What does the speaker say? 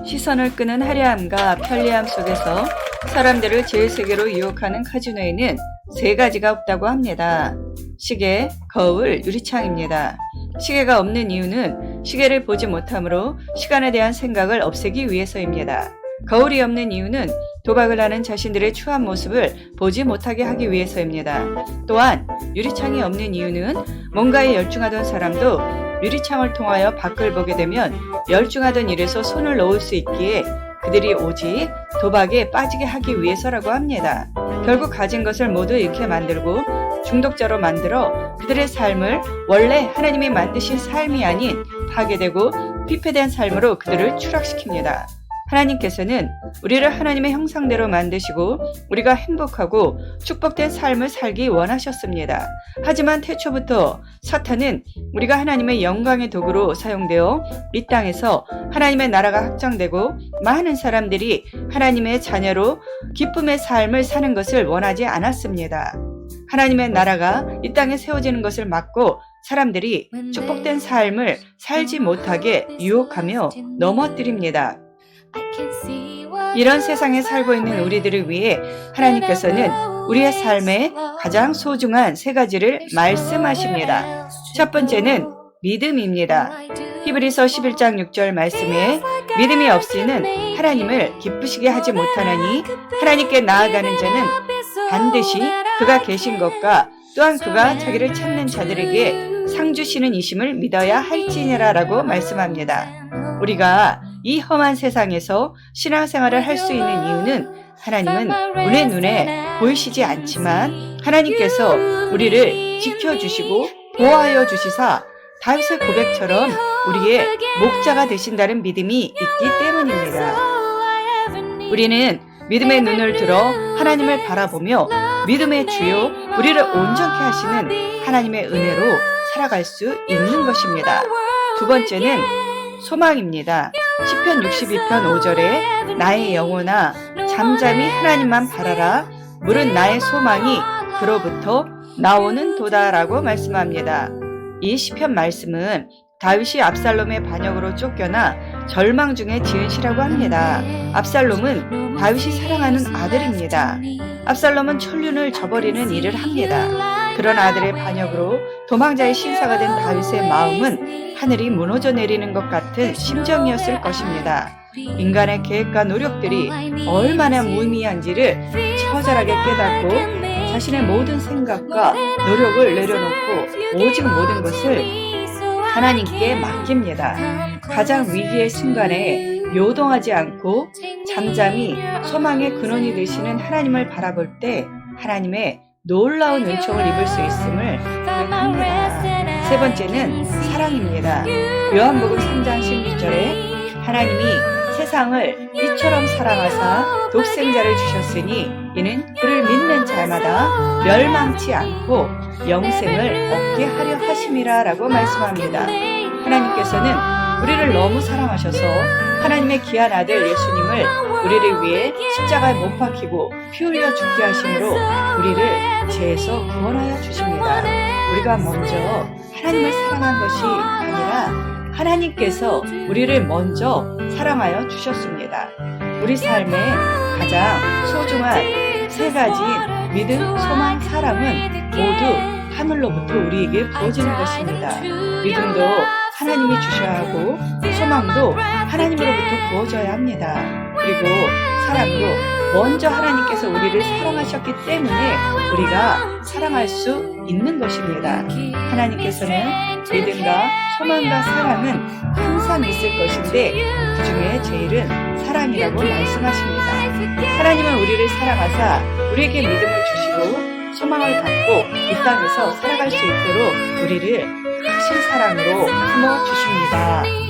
시선을 끄는 화려함과 편리함 속에서 사람들을 제 세계로 유혹하는 카지노에는 세 가지가 없다고 합니다. 시계, 거울, 유리창입니다. 시계가 없는 이유는 시계를 보지 못하므로 시간에 대한 생각을 없애기 위해서입니다. 거울이 없는 이유는 도박을 하는 자신들의 추한 모습을 보지 못하게 하기 위해서입니다. 또한 유리창이 없는 이유는 뭔가에 열중하던 사람도 유리창을 통하여 밖을 보게 되면 열중하던 일에서 손을 놓을 수 있기에 그들이 오직 도박에 빠지게 하기 위해서라고 합니다. 결국 가진 것을 모두 잃게 만들고 중독자로 만들어 그들의 삶을 원래 하나님이 만드신 삶이 아닌 파괴되고 피폐된 삶으로 그들을 추락시킵니다. 하나님께서는 우리를 하나님의 형상대로 만드시고 우리가 행복하고 축복된 삶을 살기 원하셨습니다. 하지만 태초부터 사탄은 우리가 하나님의 영광의 도구로 사용되어 이 땅에서 하나님의 나라가 확장되고 많은 사람들이 하나님의 자녀로 기쁨의 삶을 사는 것을 원하지 않았습니다. 하나님의 나라가 이 땅에 세워지는 것을 막고 사람들이 축복된 삶을 살지 못하게 유혹하며 넘어뜨립니다. 이런 세상에 살고 있는 우리들을 위해 하나님께서는 우리의 삶에 가장 소중한 세 가지를 말씀하십니다. 첫 번째는 믿음입니다. 히브리서 11장 6절 말씀에 믿음이 없이는 하나님을 기쁘시게 하지 못하나니 하나님께 나아가는 자는 반드시 그가 계신 것과 또한 그가 자기를 찾는 자들에게 상 주시는 이심을 믿어야 할지니라 라고 말씀합니다. 우리가 이 험한 세상에서 신앙생활을 할 수 있는 이유는 하나님은 우리의 눈에 보이시지 않지만 하나님께서 우리를 지켜주시고 보호하여 주시사 다윗의 고백처럼 우리의 목자가 되신다는 믿음이 있기 때문입니다. 우리는 믿음의 눈을 들어 하나님을 바라보며 믿음의 주요 우리를 온전케 하시는 하나님의 은혜로 살아갈 수 있는 것입니다. 두 번째는 소망입니다. 시편 62편 5절에 나의 영혼아 잠잠히 하나님만 바라라 물은 나의 소망이 그로부터 나오는 도다라고 말씀합니다. 이 시편 말씀은 다윗이 압살롬의 반역으로 쫓겨나 절망 중에 지은 시라고 합니다. 압살롬은 다윗이 사랑하는 아들입니다. 압살롬은 천륜을 저버리는 일을 합니다. 그런 아들의 반역으로 도망자의 신사가 된 다윗의 마음은 하늘이 무너져 내리는 것 같은 심정이었을 것입니다. 인간의 계획과 노력들이 얼마나 무의미한지를 처절하게 깨닫고 자신의 모든 생각과 노력을 내려놓고 오직 모든 것을 하나님께 맡깁니다. 가장 위기의 순간에 요동하지 않고 잠잠히 소망의 근원이 되시는 하나님을 바라볼 때 하나님의 놀라운 은총을 입을 수 있음을 고백합니다. 세 번째는 사랑입니다. 요한복음 3장 16절에 하나님이 세상을 이처럼 사랑하사 독생자를 주셨으니 이는 그를 믿는 자마다 멸망치 않고 영생을 얻게 하려 하심이라 라고 말씀합니다. 하나님께서는 우리를 너무 사랑하셔서 하나님의 귀한 아들 예수님을 우리를 위해 십자가에 못 박히고 피 흘려 죽게 하심으로 우리를 죄에서 구원하여 주십니다. 우리가 먼저 하나님을 사랑한 것이 아니라 하나님께서 우리를 먼저 사랑하여 주셨습니다. 우리 삶의 가장 소중한 세 가지인 믿음, 소망, 사랑은 모두 하늘로부터 우리에게 부어지는 것입니다. 믿음도 하나님이 주셔야 하고 소망도 하나님으로부터 부어져야 합니다. 그리고 사랑도 먼저 하나님께서 우리를 사랑하셨기 때문에 우리가 사랑할 수 있는 것입니다. 하나님께서는 믿음과 소망과 사랑은 항상 있을 것인데 그 중에 제일은 사랑이라고 말씀하십니다. 하나님은 우리를 사랑하사 우리에게 믿음을 주시고 소망을 갖고 이 땅에서 살아갈 수 있도록 우리를 크신 사랑으로 품어주십니다.